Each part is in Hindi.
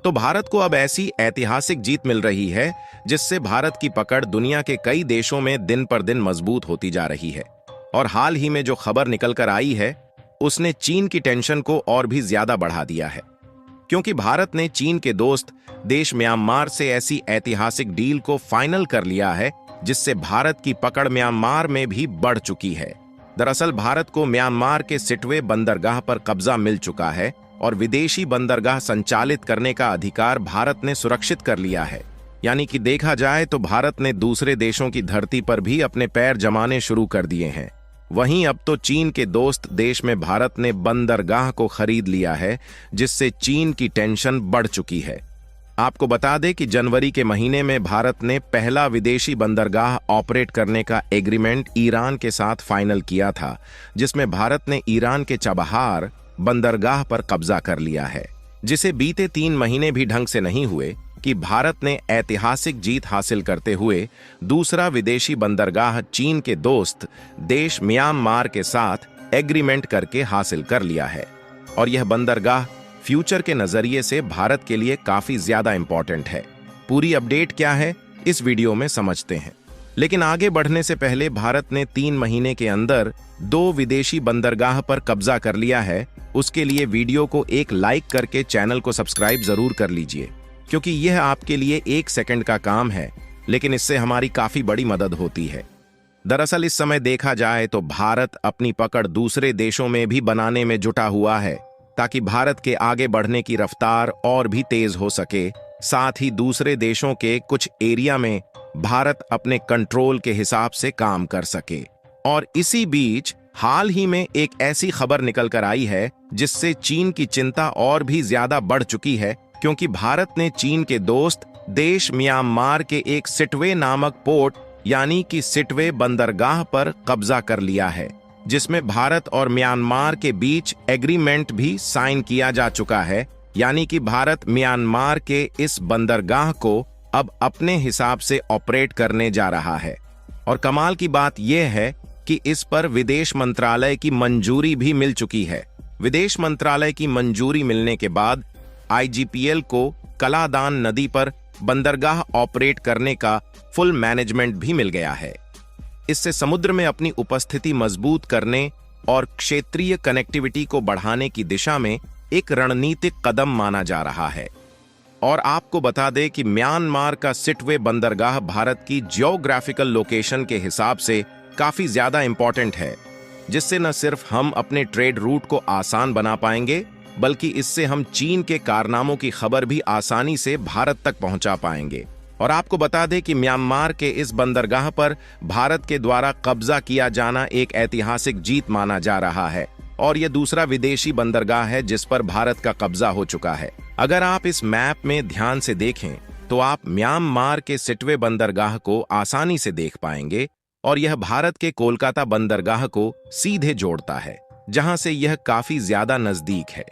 तो भारत को अब ऐसी ऐतिहासिक जीत मिल रही है जिससे भारत की पकड़ दुनिया के कई देशों में दिन पर दिन मजबूत होती जा रही है। और हाल ही में जो खबर निकल कर आई है उसने चीन की टेंशन को और भी ज्यादा बढ़ा दिया है, क्योंकि भारत ने चीन के दोस्त देश म्यांमार से ऐसी ऐतिहासिक डील को फाइनल कर लिया है जिससे भारत की पकड़ म्यांमार में भी बढ़ चुकी है। दरअसल भारत को म्यांमार के सिटवे बंदरगाह पर कब्जा मिल चुका है और विदेशी बंदरगाह संचालित करने का अधिकार भारत ने सुरक्षित कर लिया है। यानी कि देखा जाए तो भारत ने दूसरे देशों की धरती पर भी अपने पैर जमाने शुरू कर दिए हैं। वहीं अब तो चीन के दोस्त देश में भारत ने बंदरगाह को खरीद लिया है, जिससे चीन की टेंशन बढ़ चुकी है। आपको बता दें कि जनवरी के महीने में भारत ने पहला विदेशी बंदरगाह ऑपरेट करने का एग्रीमेंट ईरान के साथ फाइनल किया था, जिसमें भारत ने ईरान के चाबहार बंदरगाह पर कब्जा कर लिया है, जिसे बीते 3 महीने भी ढंग से नहीं हुए कि भारत ने ऐतिहासिक जीत हासिल करते हुए दूसरा विदेशी बंदरगाह चीन के दोस्त देश म्यांमार के साथ एग्रीमेंट करके हासिल कर लिया है। और यह बंदरगाह फ्यूचर के नजरिए से भारत के लिए काफी ज्यादा इंपॉर्टेंट है। पूरी अपडेट क्या है इस वीडियो में समझते हैं, लेकिन आगे बढ़ने से पहले भारत ने 3 महीने के अंदर 2 विदेशी बंदरगाह पर कब्जा कर लिया है। उसके लिए वीडियो को एक लाइक करके चैनल को सब्सक्राइब जरूर कर लीजिए, क्योंकि यह आपके लिए 1 सेकंड का काम है, लेकिन इससे हमारी काफी बड़ी मदद होती है। दरअसल इस समय देखा जाए तो भारत अपनी पकड़ दूसरे देशों में भी बनाने में जुटा हुआ है, ताकि भारत के आगे बढ़ने की रफ्तार और भी तेज हो सके। साथ ही दूसरे देशों के कुछ एरिया में भारत अपने कंट्रोल के हिसाब से काम कर सके। और इसी बीच हाल ही में एक ऐसी खबर निकल कर आई है जिससे चीन की चिंता और भी ज्यादा बढ़ चुकी है, क्योंकि भारत ने चीन के दोस्त देश म्यांमार के एक सिटवे नामक पोर्ट यानी कि सिटवे बंदरगाह पर कब्जा कर लिया है, जिसमें भारत और म्यांमार के बीच एग्रीमेंट भी साइन किया जा चुका है। यानी कि भारत म्यांमार के इस बंदरगाह को अब अपने हिसाब से ऑपरेट करने जा रहा है। और कमाल की बात यह है कि इस पर विदेश मंत्रालय की मंजूरी भी मिल चुकी है। विदेश मंत्रालय की मंजूरी मिलने के बाद IGPL को कलादान नदी पर बंदरगाह ऑपरेट करने का फुल मैनेजमेंट भी मिल गया है। इससे समुद्र में अपनी उपस्थिति मजबूत करने और क्षेत्रीय कनेक्टिविटी को बढ़ाने की दिशा में एक रणनीतिक कदम माना जा रहा है। और आपको बता दें कि म्यांमार का सिटवे बंदरगाह भारत की जियोग्राफिकल लोकेशन के हिसाब से काफी ज्यादा इंपॉर्टेंट है, जिससे न सिर्फ हम अपने ट्रेड रूट को आसान बना पाएंगे, बल्कि इससे हम चीन के कारनामों की खबर भी आसानी से भारत तक पहुंचा पाएंगे। और आपको बता दें कि म्यांमार के इस बंदरगाह पर भारत के द्वारा कब्जा किया जाना एक ऐतिहासिक जीत माना जा रहा है, और यह दूसरा विदेशी बंदरगाह है जिस पर भारत का कब्जा हो चुका है। अगर आप इस मैप में ध्यान से देखें तो आप म्यांमार के सिटवे बंदरगाह को आसानी से देख पाएंगे, और यह भारत के कोलकाता बंदरगाह को सीधे जोड़ता है, जहां से यह काफी ज्यादा नजदीक है।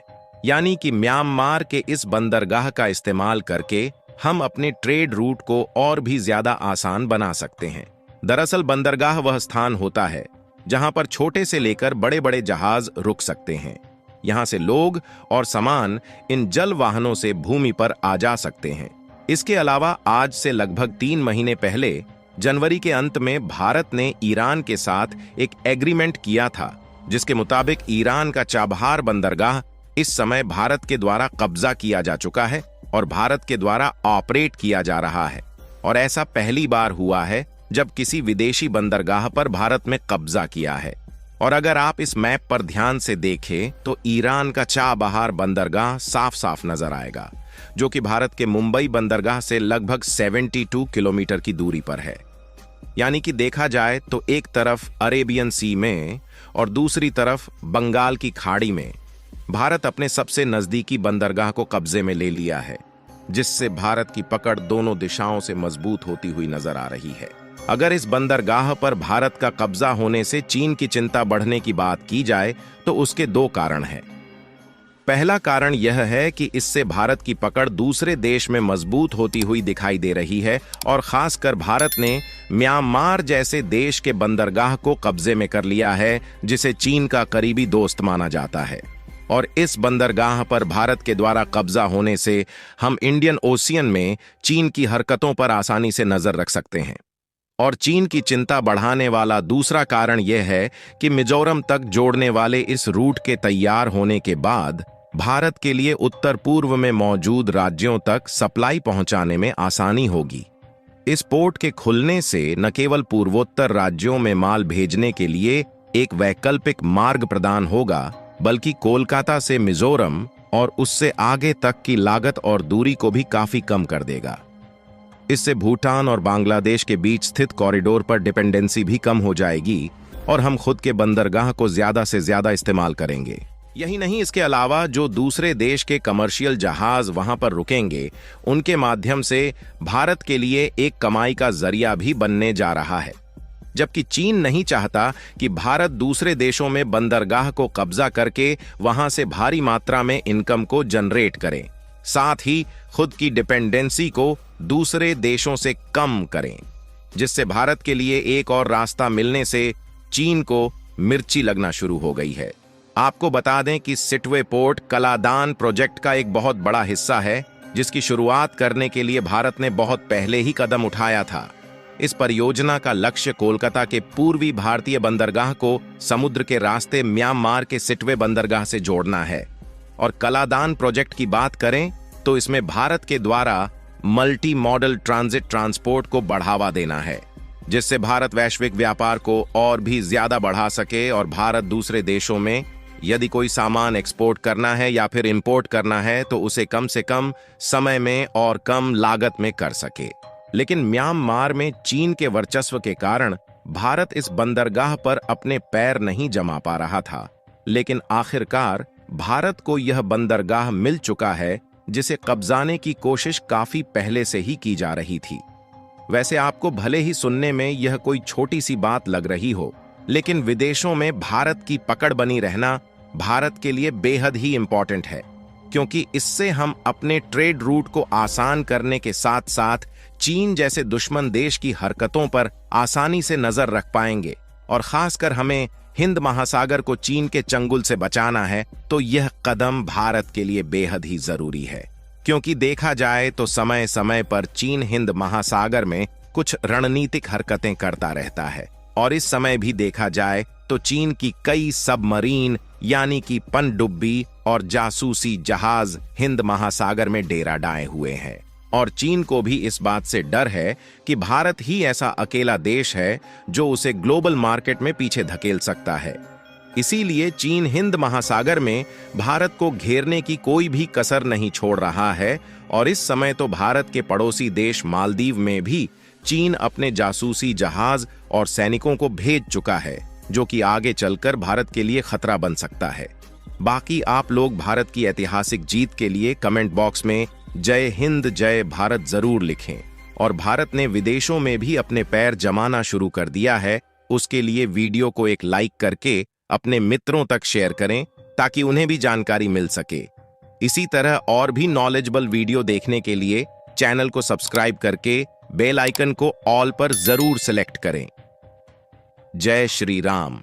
यानी कि म्यांमार के इस बंदरगाह का इस्तेमाल करके हम अपने ट्रेड रूट को और भी ज्यादा आसान बना सकते हैं। दरअसल बंदरगाह वह स्थान होता है जहां पर छोटे से लेकर बड़े बड़े जहाज रुक सकते हैं। यहां से लोग और सामान इन जल वाहनों से भूमि पर आ जा सकते हैं। इसके अलावा आज से लगभग 3 महीने पहले जनवरी के अंत में भारत ने ईरान के साथ एक एग्रीमेंट किया था, जिसके मुताबिक ईरान का चाबहार बंदरगाह इस समय भारत के द्वारा कब्जा किया जा चुका है और भारत के द्वारा ऑपरेट किया जा रहा है। और ऐसा पहली बार हुआ है जब किसी विदेशी बंदरगाह पर भारत में कब्जा किया है। और अगर आप इस मैप पर ध्यान से देखें तो ईरान का चाबहार बंदरगाह साफ साफ नजर आएगा, जो कि भारत के मुंबई बंदरगाह से लगभग 72 किलोमीटर की दूरी पर है। यानी कि देखा जाए तो एक तरफ अरेबियन सी में और दूसरी तरफ बंगाल की खाड़ी में भारत अपने सबसे नजदीकी बंदरगाह को कब्जे में ले लिया है, जिससे भारत की पकड़ दोनों दिशाओं से मजबूत होती हुई नजर आ रही है। अगर इस बंदरगाह पर भारत का कब्जा होने से चीन की चिंता बढ़ने की बात की जाए तो उसके 2 कारण हैं। पहला कारण यह है कि इससे भारत की पकड़ दूसरे देश में मजबूत होती हुई दिखाई दे रही है, और खासकर भारत ने म्यांमार जैसे देश के बंदरगाह को कब्जे में कर लिया है, जिसे चीन का करीबी दोस्त माना जाता है। और इस बंदरगाह पर भारत के द्वारा कब्जा होने से हम इंडियन ओशियन में चीन की हरकतों पर आसानी से नजर रख सकते हैं। और चीन की चिंता बढ़ाने वाला दूसरा कारण यह है कि मिजोरम तक जोड़ने वाले इस रूट के तैयार होने के बाद भारत के लिए उत्तर पूर्व में मौजूद राज्यों तक सप्लाई पहुंचाने में आसानी होगी। इस पोर्ट के खुलने से न केवल पूर्वोत्तर राज्यों में माल भेजने के लिए एक वैकल्पिक मार्ग प्रदान होगा, बल्कि कोलकाता से मिजोरम और उससे आगे तक की लागत और दूरी को भी काफी कम कर देगा। इससे भूटान और बांग्लादेश के बीच स्थित कॉरिडोर पर डिपेंडेंसी भी कम हो जाएगी और हम खुद के बंदरगाह को ज्यादा से ज्यादा इस्तेमाल करेंगे। यही नहीं, इसके अलावा जो दूसरे देश के कमर्शियल जहाज वहां पर रुकेंगे, उनके माध्यम से भारत के लिए एक कमाई का जरिया भी बनने जा रहा है। जबकि चीन नहीं चाहता कि भारत दूसरे देशों में बंदरगाह को कब्जा करके वहां से भारी मात्रा में इनकम को जनरेट करे, साथ ही खुद की डिपेंडेंसी को दूसरे देशों से कम करें, जिससे भारत के लिए एक और रास्ता मिलने से चीन को मिर्ची लगना शुरू हो गई है। आपको बता दें कि सिटवे पोर्ट कलादान प्रोजेक्ट का एक बहुत बड़ा हिस्सा है, जिसकी शुरुआत करने के लिए भारत ने बहुत पहले ही कदम उठाया था। इस परियोजना का लक्ष्य कोलकाता के पूर्वी भारतीय बंदरगाह को समुद्र के रास्ते म्यांमार के सिटवे बंदरगाह से जोड़ना है। और कलादान प्रोजेक्ट की बात करें तो इसमें भारत के द्वारा मल्टी मॉडल ट्रांजिट ट्रांसपोर्ट को बढ़ावा देना है, जिससे भारत वैश्विक व्यापार को और भी ज्यादा बढ़ा सके और भारत दूसरे देशों में यदि कोई सामान एक्सपोर्ट करना है या फिर इंपोर्ट करना है तो उसे कम से कम समय में और कम लागत में कर सके। लेकिन म्यांमार में चीन के वर्चस्व के कारण भारत इस बंदरगाह पर अपने पैर नहीं जमा पा रहा था। लेकिन आखिरकार भारत को यह बंदरगाह मिल चुका है, जिसे कब्जाने की कोशिश काफी पहले से ही की जा रही थी। वैसे आपको भले ही सुनने में यह कोई छोटी सी बात लग रही हो, लेकिन विदेशों में भारत की पकड़ बनी रहना भारत के लिए बेहद ही इंपॉर्टेंट है, क्योंकि इससे हम अपने ट्रेड रूट को आसान करने के साथ साथ चीन जैसे दुश्मन देश की हरकतों पर आसानी से नजर रख पाएंगे। और खासकर हमें हिंद महासागर को चीन के चंगुल से बचाना है, तो यह कदम भारत के लिए बेहद ही जरूरी है। क्योंकि देखा जाए तो समय समय पर चीन हिंद महासागर में कुछ रणनीतिक हरकतें करता रहता है, और इस समय भी देखा जाए तो चीन की कई सबमरीन यानी कि पनडुब्बी और जासूसी जहाज हिंद महासागर में डेरा डाए हुए हैं। और चीन को भी इस बात से डर है कि भारत ही ऐसा अकेला देश है जो उसे ग्लोबल मार्केट में पीछे धकेल सकता है। इसीलिए चीन हिंद महासागर में भारत को घेरने की कोई भी कसर नहीं छोड़ रहा है। और इस समय तो भारत के पड़ोसी देश मालदीव में भी चीन अपने जासूसी जहाज और सैनिकों को भेज चुका है, जो कि आगे चलकर भारत के लिए खतरा बन सकता है। बाकी आप लोग भारत की ऐतिहासिक जीत के लिए कमेंट बॉक्स में जय हिंद जय भारत जरूर लिखें। और भारत ने विदेशों में भी अपने पैर जमाना शुरू कर दिया है, उसके लिए वीडियो को एक लाइक करके अपने मित्रों तक शेयर करें, ताकि उन्हें भी जानकारी मिल सके। इसी तरह और भी नॉलेजेबल वीडियो देखने के लिए चैनल को सब्सक्राइब करके बेल आइकन को ऑल पर जरूर सेलेक्ट करें। जय श्री राम।